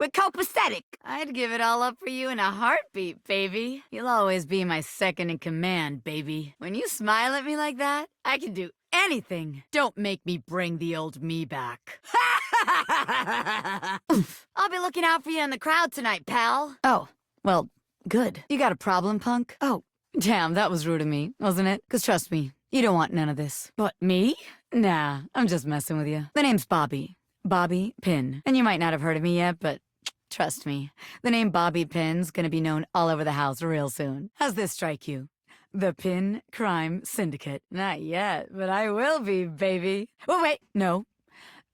but copacetic. I'd give it all up for you in a heartbeat, baby. You'll always be my second in command, baby. When you smile at me like that, I can do anything. Don't make me bring the old me back. I'll be looking out for you in the crowd tonight, pal. Oh, well, good. You got a problem, punk? Oh, damn, that was rude of me, wasn't it? 'Cause trust me, you don't want none of this. What, me? Nah, I'm just messing with you. The name's Bobby. Bobby Pin. And you might not have heard of me yet, but trust me, the name Bobby Pin's gonna be known all over the house real soon. How's this strike you? The Pin Crime Syndicate. Not yet, but I will be, baby. Oh, wait, no.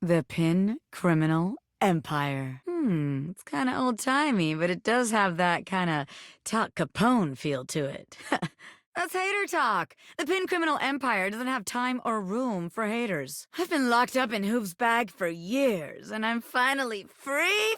The Pin Criminal Empire. It's kind of old-timey, but it does have that kind of Tal Capone feel to it. That's hater talk. The Pin Criminal Empire doesn't have time or room for haters. I've been locked up in Hoop's bag for years, and I'm finally free.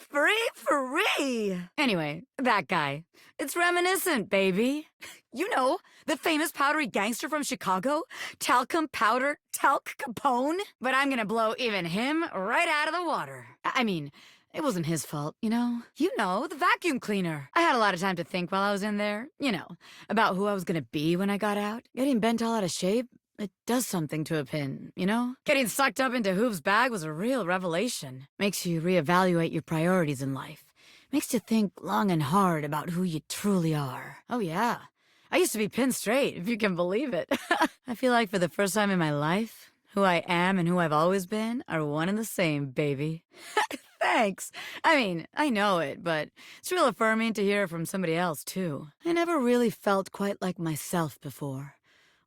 Anyway, that guy. It's reminiscent, baby. You know, the famous powdery gangster from Chicago? Talcum Powder, Talc Capone? But I'm gonna blow even him right out of the water. I mean, it wasn't his fault, you know? You know, the vacuum cleaner. I had a lot of time to think while I was in there, you know, about who I was gonna be when I got out. Getting bent all out of shape, it does something to a pin, you know? Getting sucked up into Hoop's bag was a real revelation. Makes you reevaluate your priorities in life. Makes you think long and hard about who you truly are. Oh yeah, I used to be pinned straight, if you can believe it. I feel like for the first time in my life, who I am and who I've always been are one and the same, baby. Thanks. I mean, I know it, but it's real affirming to hear it from somebody else, too. I never really felt quite like myself before.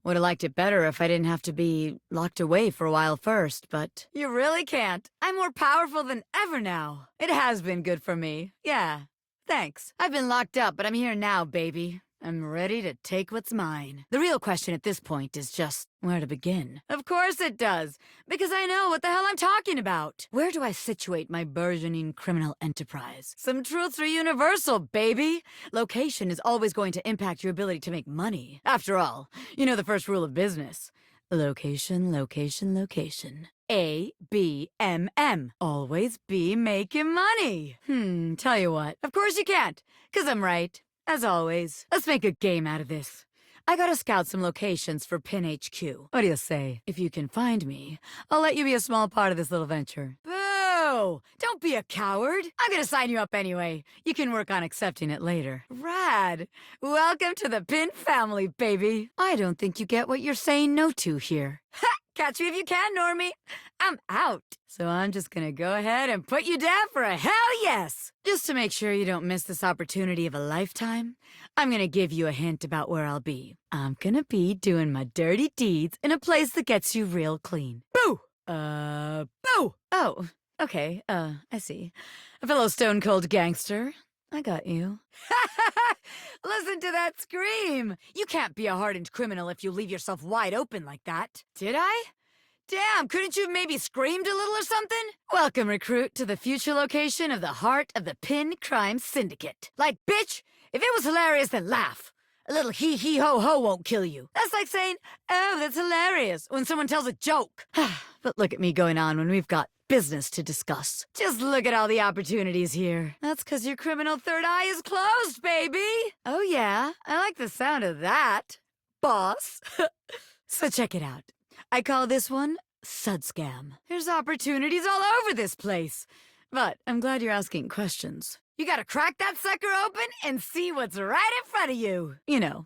Would have liked it better if I didn't have to be locked away for a while first, but you really can't. I'm more powerful than ever now. It has been good for me. Yeah, thanks. I've been locked up, but I'm here now, baby. I'm ready to take what's mine. The real question at this point is just where to begin. Of course it does, because I know what the hell I'm talking about. Where do I situate my burgeoning criminal enterprise? Some truths are universal, baby. Location is always going to impact your ability to make money. After all, you know the first rule of business. Location, location, location. A-B-M-M. Always be making money. Tell you what. Of course you can't, 'cause I'm right. As always, let's make a game out of this. I gotta scout some locations for Pin HQ. What do you say? If you can find me, I'll let you be a small part of this little venture. Boo! Don't be a coward. I'm gonna sign you up anyway. You can work on accepting it later. Rad! Welcome to the Pin family, baby. I don't think you get what you're saying no to here. Ha! Catch me if you can, Normie. I'm out. So I'm just gonna go ahead and put you down for a hell yes. Just to make sure you don't miss this opportunity of a lifetime, I'm gonna give you a hint about where I'll be. I'm gonna be doing my dirty deeds in a place that gets you real clean. Boo! Boo! Oh, okay, I see. A fellow stone-cold gangster. I got you. Listen to that scream! You can't be a hardened criminal if you leave yourself wide open like that. Did I? Damn, couldn't you have maybe screamed a little or something? Welcome, recruit, to the future location of the heart of the Pin Crime Syndicate. Like, bitch, if it was hilarious, then laugh. A little hee-hee-ho-ho won't kill you. That's like saying, oh, that's hilarious, when someone tells a joke. But look at me going on when we've got business to discuss. Just look at all the opportunities here. That's 'cause your criminal third eye is closed, baby. Oh yeah, I like the sound of that, boss. So check it out. I call this one Sud Scam. There's opportunities all over this place. But I'm glad you're asking questions. You gotta crack that sucker open and see what's right in front of you. You know,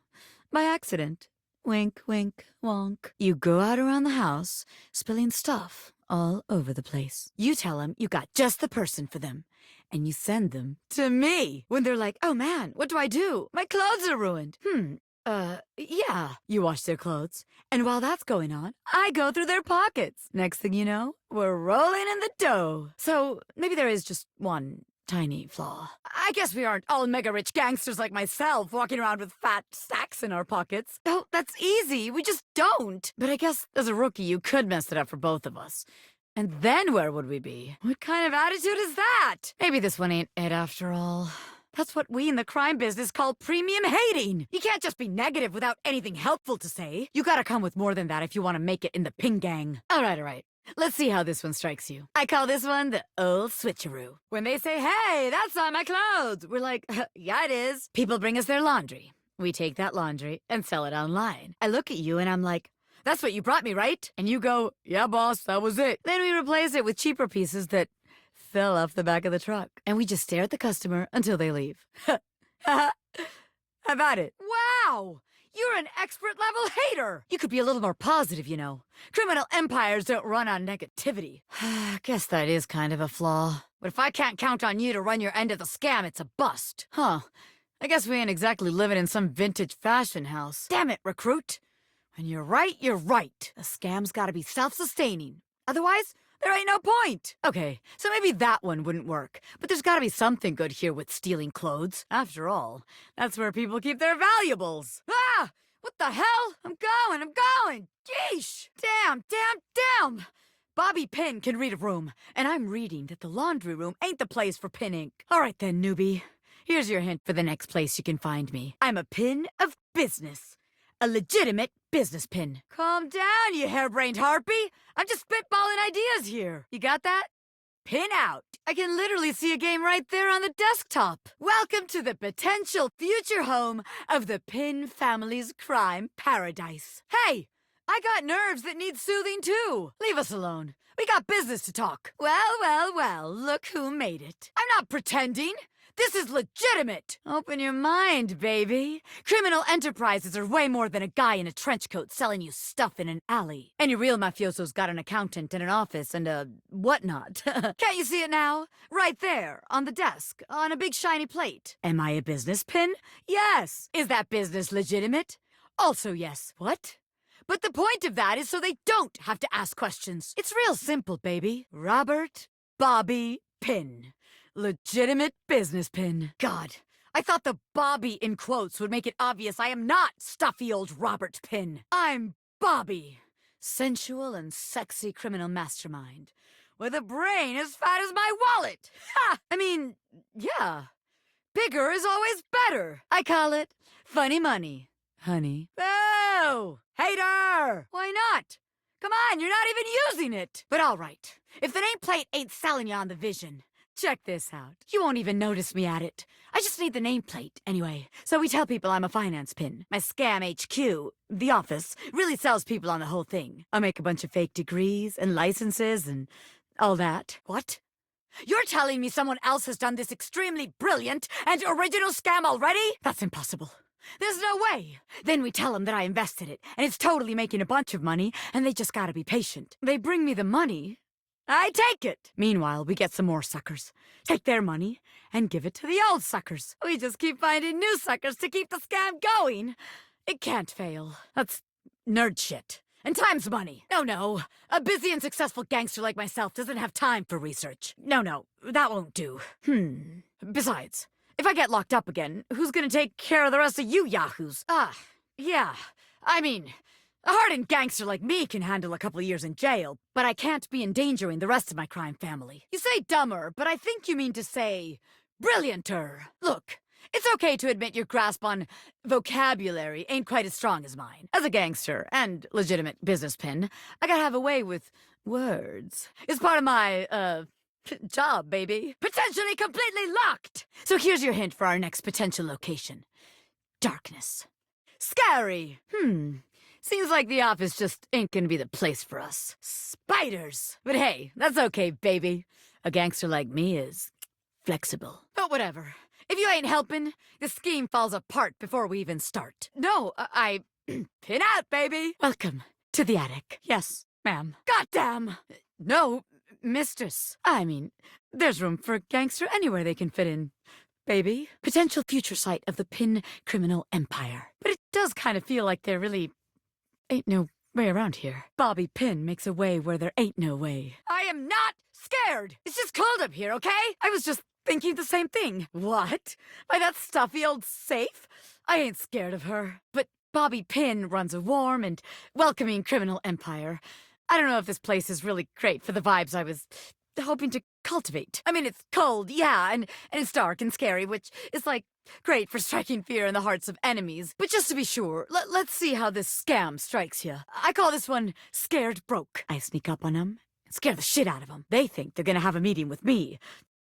by accident. Wink, wink, wonk. You go out around the house, spilling stuff all over the place. You tell them you got just the person for them, and you send them to me. When they're like, oh man, what do I do? My clothes are ruined. Yeah. You wash their clothes, and while that's going on, I go through their pockets. Next thing you know, we're rolling in the dough. So maybe there is just one tiny flaw. I guess we aren't all mega-rich gangsters like myself walking around with fat stacks in our pockets. Oh, that's easy. We just don't. But I guess as a rookie, you could mess it up for both of us. And then where would we be? What kind of attitude is that? Maybe this one ain't it after all. That's what we in the crime business call premium hating. You can't just be negative without anything helpful to say. You gotta come with more than that if you want to make it in the Pin Gang. All right. Let's see how this one strikes you. I call this one the old switcheroo. When they say, hey, that's on my clothes, we're like, yeah, it is. People bring us their laundry. We take that laundry and sell it online. I look at you and I'm like, that's what you brought me, right? And you go, yeah, boss, that was it. Then we replace it with cheaper pieces that fell off the back of the truck. And we just stare at the customer until they leave. How about it? Wow! You're an expert-level hater! You could be a little more positive, you know. Criminal empires don't run on negativity. Guess that is kind of a flaw. But if I can't count on you to run your end of the scam, it's a bust. Huh. I guess we ain't exactly living in some vintage fashion house. Damn it, recruit! When you're right, you're right. The scam's gotta be self-sustaining. Otherwise, there ain't no point. Okay, so maybe that one wouldn't work. But there's gotta be something good here with stealing clothes. After all, that's where people keep their valuables. Ah! What the hell? I'm going! Yeesh! Damn! Bobby Pin can read a room, and I'm reading that the laundry room ain't the place for pin ink. All right then, newbie. Here's your hint for the next place you can find me. I'm a pin of business. A legitimate business pin. Calm down, you harebrained harpy. I'm just spitballing ideas here. You got that? Pin out. I can literally see a game right there on the desktop. Welcome to the potential future home of the Pin family's crime paradise. Hey, I got nerves that need soothing too. Leave us alone. We got business to talk. Well, look who made it. I'm not pretending. This is legitimate! Open your mind, baby. Criminal enterprises are way more than a guy in a trench coat selling you stuff in an alley. Any real mafioso's got an accountant and an office and a whatnot. Can't you see it now? Right there, on the desk, on a big shiny plate. Am I a business pin? Yes. Is that business legitimate? Also yes. What? But the point of that is so they don't have to ask questions. It's real simple, baby. Robert Bobby Pin. Legitimate business pin. God, I thought the Bobby in quotes would make it obvious I am not stuffy old Robert Pin. I'm Bobby. Sensual and sexy criminal mastermind. With a brain as fat as my wallet. Ha! I mean, yeah. Bigger is always better. I call it funny money. Honey. Oh! Hater! Why not? Come on, you're not even using it. But all right. If the nameplate ain't selling you on the vision, check this out. You won't even notice me at it. I just need the nameplate, anyway. So we tell people I'm a finance pin. My scam HQ, the office, really sells people on the whole thing. I make a bunch of fake degrees and licenses and all that. What? You're telling me someone else has done this extremely brilliant and original scam already? That's impossible. There's no way. Then we tell them that I invested it, and it's totally making a bunch of money, and they just gotta be patient. They bring me the money. I take it! Meanwhile, we get some more suckers, take their money, and give it to the old suckers. We just keep finding new suckers to keep the scam going. It can't fail. That's nerd shit. And time's money. No. A busy and successful gangster like myself doesn't have time for research. No, that won't do. Besides, if I get locked up again, who's gonna take care of the rest of you yahoos? Yeah. I mean, a hardened gangster like me can handle a couple of years in jail, but I can't be endangering the rest of my crime family. You say dumber, but I think you mean to say brillianter. Look, it's okay to admit your grasp on vocabulary ain't quite as strong as mine. As a gangster and legitimate business pin, I gotta have a way with words. It's part of my, job, baby. Potentially completely locked! So here's your hint for our next potential location. Darkness. Scary. Seems like the office just ain't gonna be the place for us. Spiders! But hey, that's okay, baby. A gangster like me is flexible. But whatever. If you ain't helping, the scheme falls apart before we even start. No, I pin out, baby. Welcome to the attic. Yes, ma'am. Goddamn! No, mistress. I mean, there's room for a gangster anywhere they can fit in. Baby. Potential future site of the Pin criminal empire. But it does kind of feel like there really ain't no way around here. Bobby Pin makes a way where there ain't no way. I am not scared! It's just cold up here, okay? I was just thinking the same thing. What? By that stuffy old safe? I ain't scared of her. But Bobby Pin runs a warm and welcoming criminal empire. I don't know if this place is really great for the vibes I was hoping to cultivate. I mean, it's cold, yeah, and it's dark and scary, which is, like, great for striking fear in the hearts of enemies. But just to be sure, let's see how this scam strikes you. I call this one Scared Broke. I sneak up on them Scare the shit out of them. They think they're gonna have a meeting with me,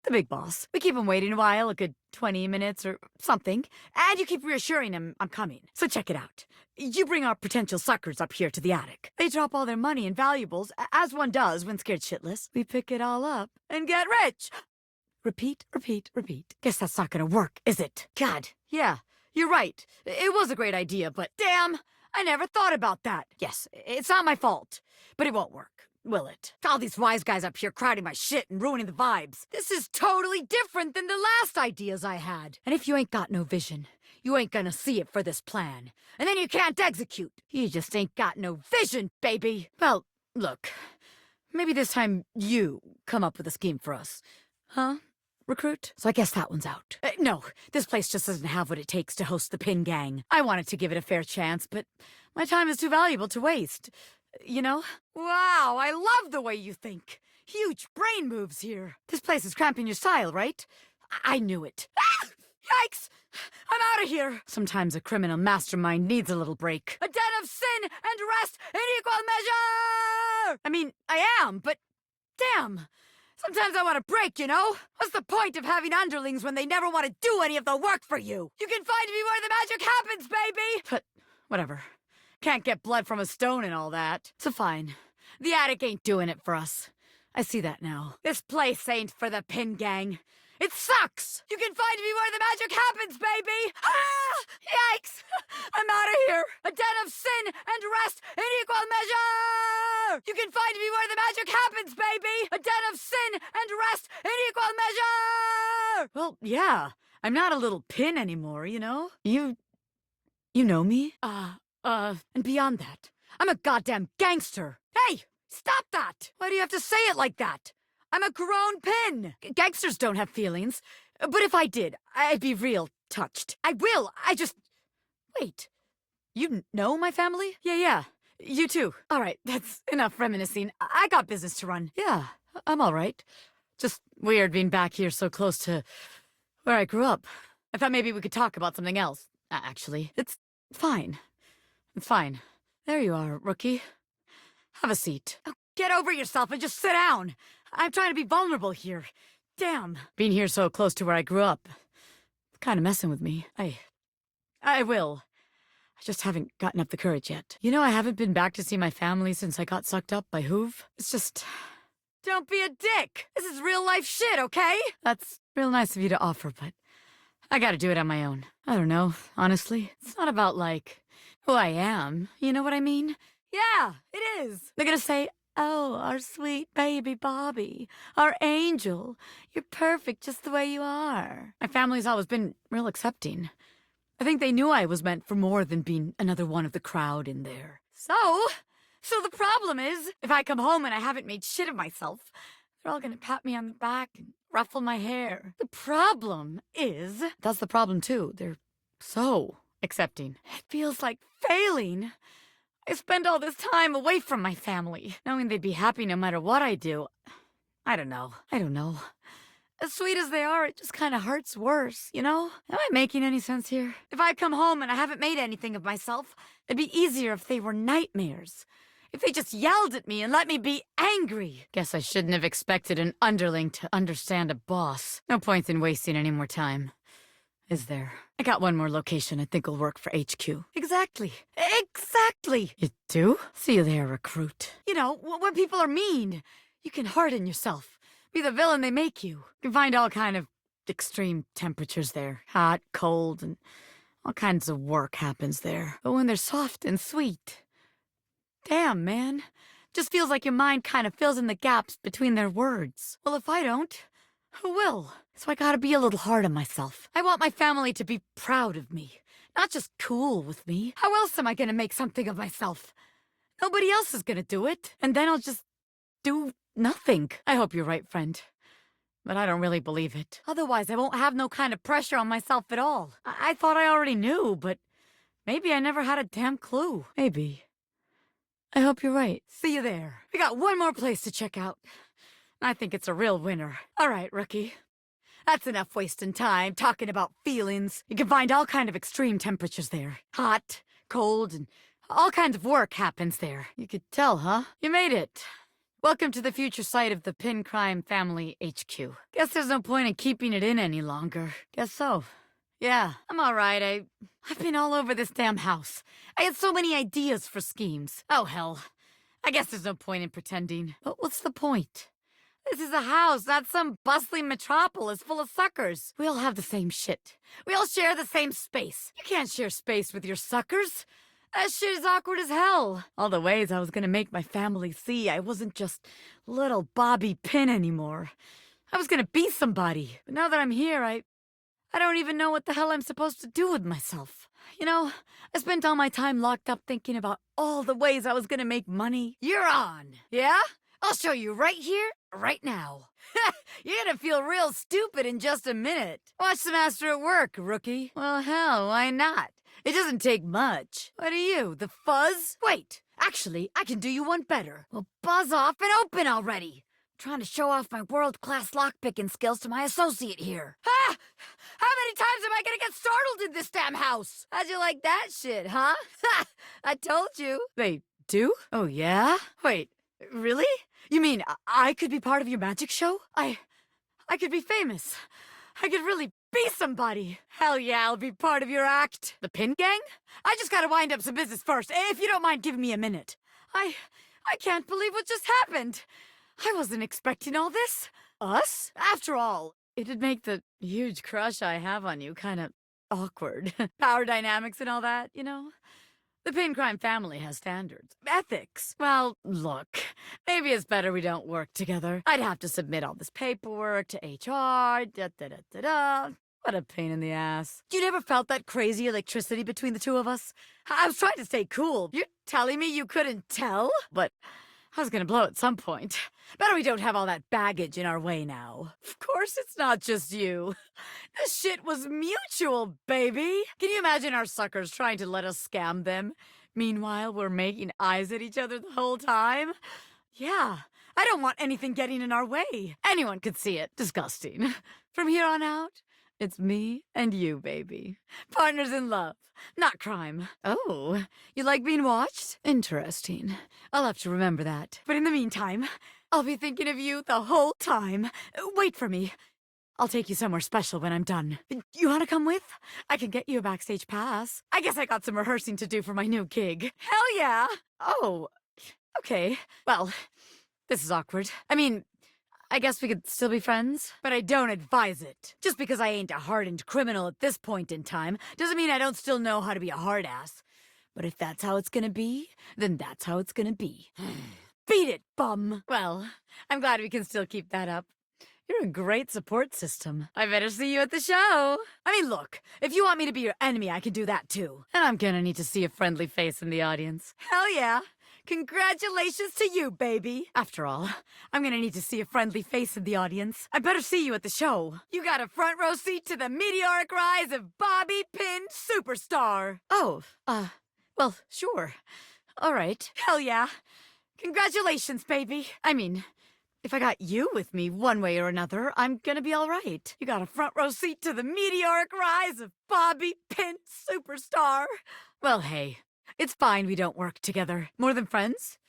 the big boss. We keep them waiting a while, a good 20 minutes or something, and you keep reassuring them I'm coming. So check it out. You bring our potential suckers up here to the attic. They drop all their money and valuables, as one does when scared shitless. We pick it all up and get rich. Repeat, repeat, repeat. Guess that's not gonna work, is it? God, yeah, you're right. It was a great idea, but damn, I never thought about that. Yes, it's not my fault, but it won't work. Will it? All these wise guys up here crowding my shit and ruining the vibes. This is totally different than the last ideas I had. And if you ain't got no vision, you ain't gonna see it for this plan. And then you can't execute. You just ain't got no vision, baby. Well, look, maybe this time you come up with a scheme for us. Huh? Recruit? So I guess that one's out. No, this place just doesn't have what it takes to host the Pin Gang. I wanted to give it a fair chance, but my time is too valuable to waste. You know? Wow, I love the way you think. Huge brain moves here. This place is cramping your style, right? I knew it. Ah! Yikes! I'm out of here! Sometimes a criminal mastermind needs a little break. A den of sin and rest in equal measure! I mean, I am, but damn! Sometimes I want a break, you know? What's the point of having underlings when they never want to do any of the work for you? You can find me where the magic happens, baby! But, whatever. Can't get blood from a stone and all that. So fine. The attic ain't doing it for us. I see that now. This place ain't for the Pin Gang. It sucks! You can find me where the magic happens, baby! Ah! Yikes! I'm out of here! A den of sin and rest in equal measure! You can find me where the magic happens, baby! A den of sin and rest in equal measure! Well, yeah. I'm not a little pin anymore, you know? You know me? And beyond that, I'm a goddamn gangster. Hey! Stop that! Why do you have to say it like that? I'm a grown pin! Gangsters don't have feelings. But if I did, I'd be real touched. I will! Wait. You know my family? Yeah. You too. Alright, that's enough reminiscing. I got business to run. Yeah, I'm alright. Just weird being back here so close to where I grew up. I thought maybe we could talk about something else. Actually, it's fine. It's fine. There you are, rookie. Have a seat. Oh, get over yourself and just sit down. I'm trying to be vulnerable here. Damn. Being here so close to where I grew up. Kind of messing with me. I will. I just haven't gotten up the courage yet. You know, I haven't been back to see my family since I got sucked up by Hoove. It's just... Don't be a dick! This is real life shit, okay? That's real nice of you to offer, but I gotta do it on my own. I don't know, honestly. It's not about, like, who I am. You know what I mean? Yeah, it is. They're gonna say, oh, our sweet baby Bobby, our angel. You're perfect just the way you are. My family's always been real accepting. I think they knew I was meant for more than being another one of the crowd in there. So the problem is, if I come home and I haven't made shit of myself, they're all gonna pat me on the back and ruffle my hair. The problem is... That's the problem, too. They're so accepting. It feels like failing. I spend all this time away from my family, knowing they'd be happy no matter what I do. I don't know. As sweet as they are, it just kind of hurts worse, you know? Am I making any sense here? If I come home and I haven't made anything of myself, it'd be easier if they were nightmares. If they just yelled at me and let me be angry. Guess I shouldn't have expected an underling to understand a boss. No point in wasting any more time. Is there? I got one more location I think will work for HQ. Exactly. You do? See you there, recruit. You know, when people are mean, you can harden yourself. Be the villain they make you. You can find all kind of extreme temperatures there. Hot, cold, and all kinds of work happens there. But when they're soft and sweet... Damn, man. Just feels like your mind kind of fills in the gaps between their words. Well, if I don't, who will? So I gotta be a little hard on myself. I want my family to be proud of me, not just cool with me. How else am I gonna make something of myself? Nobody else is gonna do it. And then I'll just do nothing. I hope you're right, friend. But I don't really believe it. Otherwise, I won't have no kind of pressure on myself at all. I thought I already knew, but maybe I never had a damn clue. Maybe. I hope you're right. See you there. We got one more place to check out. I think it's a real winner. All right, rookie. That's enough wasting time talking about feelings. You can find all kind of extreme temperatures there. Hot, cold, and all kinds of work happens there. You could tell, huh? You made it. Welcome to the future site of the Pin Crime Family HQ. Guess there's no point in keeping it in any longer. Guess so. Yeah, I'm alright. I've been all over this damn house. I had so many ideas for schemes. Oh, hell. I guess there's no point in pretending. But what's the point? This is a house, not some bustling metropolis full of suckers. We all have the same shit. We all share the same space. You can't share space with your suckers. That shit is awkward as hell. All the ways I was gonna make my family see I wasn't just little Bobby Pin anymore. I was gonna be somebody. But now that I'm here, I don't even know what the hell I'm supposed to do with myself. You know, I spent all my time locked up thinking about all the ways I was gonna make money. You're on, yeah? I'll show you right here, right now. You're gonna feel real stupid in just a minute. Watch the master at work, rookie. Well, hell, why not? It doesn't take much. What are you, the fuzz? Wait, actually, I can do you one better. Well, buzz off and open already. Trying to show off my world-class lockpicking skills to my associate here. Ha! How many times am I gonna get startled in this damn house? How'd you like that shit, huh? Ha! I told you. They do? Oh, yeah? Wait, really? You mean I could be part of your magic show? I could be famous. I could really be somebody. Hell yeah, I'll be part of your act. The Pin Gang? I just gotta wind up some business first, if you don't mind giving me a minute. I can't believe what just happened. I wasn't expecting all this. Us? After all, it'd make the huge crush I have on you kind of awkward. Power dynamics and all that, you know? The Pin Crime family has standards. Ethics. Well, look, maybe it's better we don't work together. I'd have to submit all this paperwork to HR, da-da-da-da-da. What a pain in the ass. You never felt that crazy electricity between the two of us? I was trying to stay cool. You're telling me you couldn't tell? But I was gonna blow at some point. Better we don't have all that baggage in our way now. Of course it's not just you. This shit was mutual, baby. Can you imagine our suckers trying to let us scam them? Meanwhile, we're making eyes at each other the whole time? Yeah, I don't want anything getting in our way. Anyone could see it. Disgusting. From here on out, it's me and you, baby. Partners in love, not crime. Oh, you like being watched? Interesting. I'll have to remember that. But in the meantime, I'll be thinking of you the whole time. Wait for me. I'll take you somewhere special when I'm done. You want to come with? I can get you a backstage pass. I guess I got some rehearsing to do for my new gig. Hell yeah! Oh, okay. Well, this is awkward. I mean, I guess we could still be friends, but I don't advise it. Just because I ain't a hardened criminal at this point in time doesn't mean I don't still know how to be a hard ass. But if that's how it's gonna be, then that's how it's gonna be. Beat it, bum! Well, I'm glad we can still keep that up. You're a great support system. I better see you at the show. I mean, look, if you want me to be your enemy, I can do that too. And I'm gonna need to see a friendly face in the audience. Hell yeah! Congratulations to you, baby. After all, I'm gonna need to see a friendly face in the audience. I better see you at the show. You got a front row seat to the meteoric rise of Bobby Pin Superstar. Oh, well, sure. All right. Hell yeah. Congratulations, baby. I mean, if I got you with me one way or another, I'm gonna be all right. You got a front row seat to the meteoric rise of Bobby Pin Superstar. Well, hey, it's fine we don't work together. More than friends?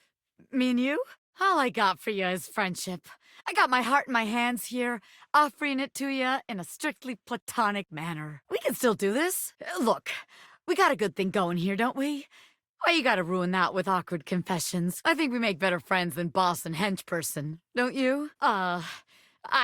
Me and you? All I got for you is friendship. I got my heart in my hands here, offering it to you in a strictly platonic manner. We can still do this. Look, we got a good thing going here, don't we? Why you gotta ruin that with awkward confessions? I think we make better friends than boss and hench person, don't you? I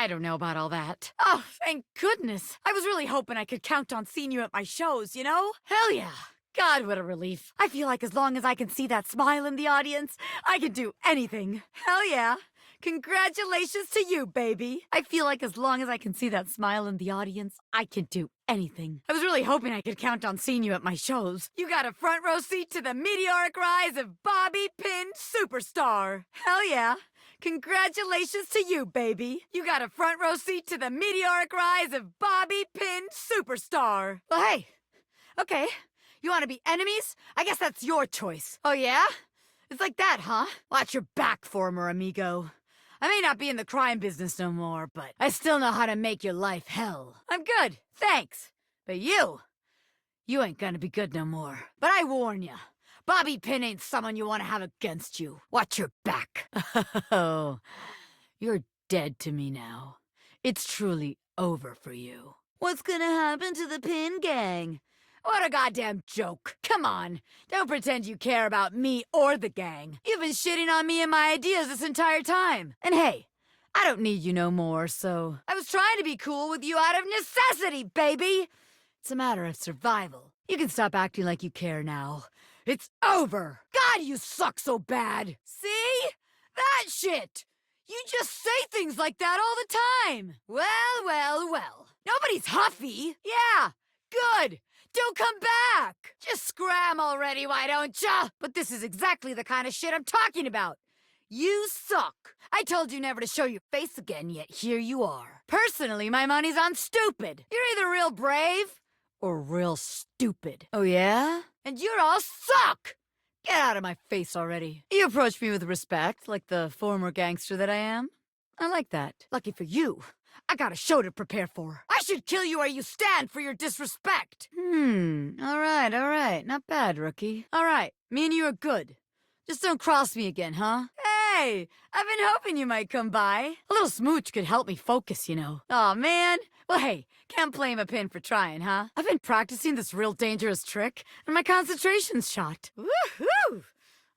don't know about all that. Oh, thank goodness. I was really hoping I could count on seeing you at my shows, you know? Hell yeah. God, what a relief. I feel like as long as I can see that smile in the audience, I can do anything. Hell yeah. Congratulations to you, baby. I feel like as long as I can see that smile in the audience, I can do anything. I was really hoping I could count on seeing you at my shows. You got a front row seat to the meteoric rise of Bobby Pin Superstar. Hell yeah. Congratulations to you, baby. You got a front row seat to the meteoric rise of Bobby Pin Superstar. Well, hey. Okay. You want to be enemies? I guess that's your choice. Oh, yeah? It's like that, huh? Watch your back, former amigo. I may not be in the crime business no more, but I still know how to make your life hell. I'm good, thanks. But you ain't gonna be good no more. But I warn ya, Bobby Pin ain't someone you want to have against you. Watch your back. Oh, you're dead to me now. It's truly over for you. What's gonna happen to the Pin gang? What a goddamn joke. Come on, don't pretend you care about me or the gang. You've been shitting on me and my ideas this entire time. And hey, I don't need you no more, so I was trying to be cool with you out of necessity, baby. It's a matter of survival. You can stop acting like you care now. It's over. God, you suck so bad. See? That shit. You just say things like that all the time. Well, well, well. Nobody's huffy. Yeah, good. Don't come back! Just scram already, why don't ya? But this is exactly the kind of shit I'm talking about. You suck. I told you never to show your face again, yet here you are. Personally, my money's on stupid. You're either real brave or real stupid. Oh yeah? And you're all suck! Get out of my face already. You approach me with respect, like the former gangster that I am. I like that. Lucky for you, I got a show to prepare for. I should kill you where you stand for your disrespect. All right. Not bad, rookie. All right, me and you are good. Just don't cross me again, huh? Hey, I've been hoping you might come by. A little smooch could help me focus, you know. Aw, man. Well, hey, can't blame a pin for trying, huh? I've been practicing this real dangerous trick, and my concentration's shot. Woohoo!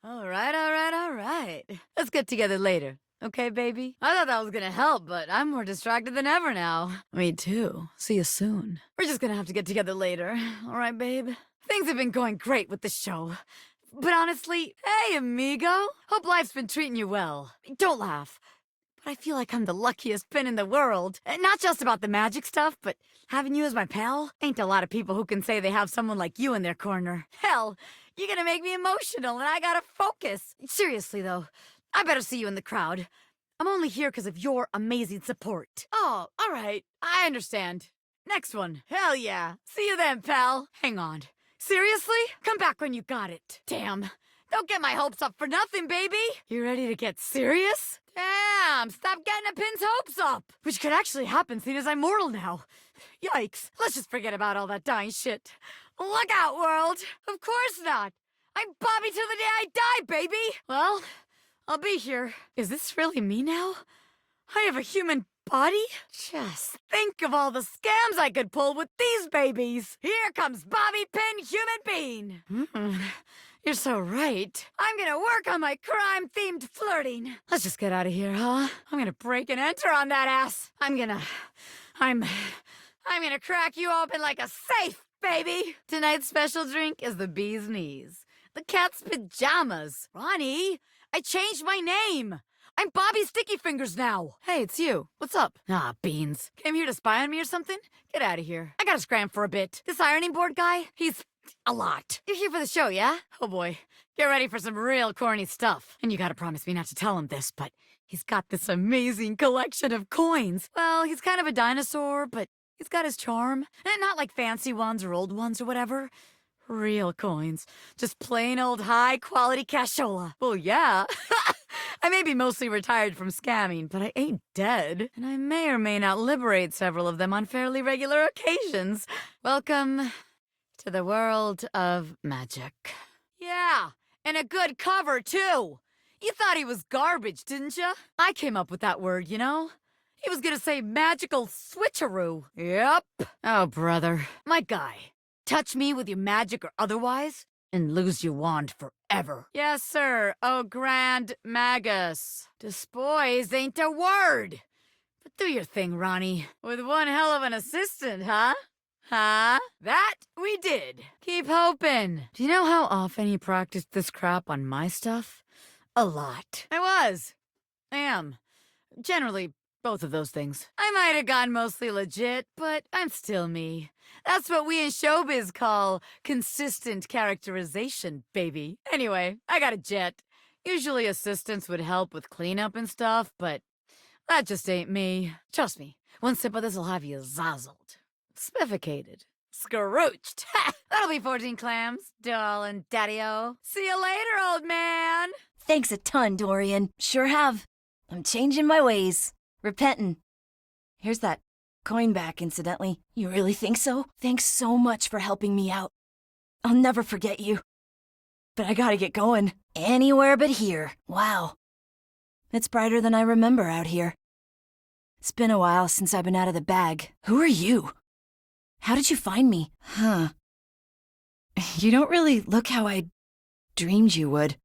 All right. Let's get together later. Okay, baby? I thought that was gonna help, but I'm more distracted than ever now. Me too. See you soon. We're just gonna have to get together later. All right, babe? Things have been going great with the show. But honestly, hey, amigo. Hope life's been treating you well. Don't laugh. But I feel like I'm the luckiest pin in the world. And not just about the magic stuff, but having you as my pal. Ain't a lot of people who can say they have someone like you in their corner. Hell, you're gonna make me emotional and I gotta focus. Seriously, though. I better see you in the crowd. I'm only here because of your amazing support. Oh, all right. I understand. Next one. Hell yeah. See you then, pal. Hang on. Seriously? Come back when you got it. Damn. Don't get my hopes up for nothing, baby. You ready to get serious? Damn. Stop getting a pin's hopes up. Which could actually happen seeing as I'm mortal now. Yikes. Let's just forget about all that dying shit. Look out, world. Of course not. I'm Bobby till the day I die, baby. Well, I'll be here. Is this really me now? I have a human body? Just think of all the scams I could pull with these babies. Here comes Bobby Pin Human Bean. You're so right. I'm gonna work on my crime-themed flirting. Let's just get out of here, huh? I'm gonna break and enter on that ass. I'm gonna crack you open like a safe, baby. Tonight's special drink is the bee's knees. The cat's pajamas. Ronnie, I changed my name. I'm Bobby Sticky Fingers now. Hey, it's you. What's up? Ah, beans. Came here to spy on me or something? Get out of here. I gotta scram for a bit. This ironing board guy, he's a lot. You're here for the show, yeah? Oh boy. Get ready for some real corny stuff. And you gotta promise me not to tell him this, but he's got this amazing collection of coins. Well, he's kind of a dinosaur, but he's got his charm. And not like fancy ones or old ones or whatever. Real coins. Just plain old high-quality cashola. Well, yeah. I may be mostly retired from scamming, but I ain't dead. And I may or may not liberate several of them on fairly regular occasions. Welcome to the world of magic. Yeah, and a good cover, too. You thought he was garbage, didn't you? I came up with that word, you know? He was gonna say magical switcheroo. Yep. Oh, brother. My guy. Touch me with your magic or otherwise, and lose your wand forever. Yes, sir. Oh, Grand Magus. Despoise ain't a word. But do your thing, Ronnie. With one hell of an assistant, huh? Huh? That we did. Keep hoping. Do you know how often he practiced this crap on my stuff? A lot. I am. Generally, both of those things. I might have gone mostly legit, but I'm still me. That's what we in Showbiz call consistent characterization, baby. Anyway, I got a jet. Usually assistants would help with cleanup and stuff, but that just ain't me. Trust me, one sip of this'll have you zazzled. Spifficated. Scrooched. That'll be 14 clams, darling daddy-o. See you later, old man. Thanks a ton, Dorian. Sure have. I'm changing my ways. Repentin'. Here's that coin back, incidentally. You really think so? Thanks so much for helping me out. I'll never forget you. but I gotta get going. Anywhere but here. Wow. It's brighter than I remember out here. It's been a while since I've been out of the bag. Who are you? How did you find me? Huh. You don't really look how I dreamed you would.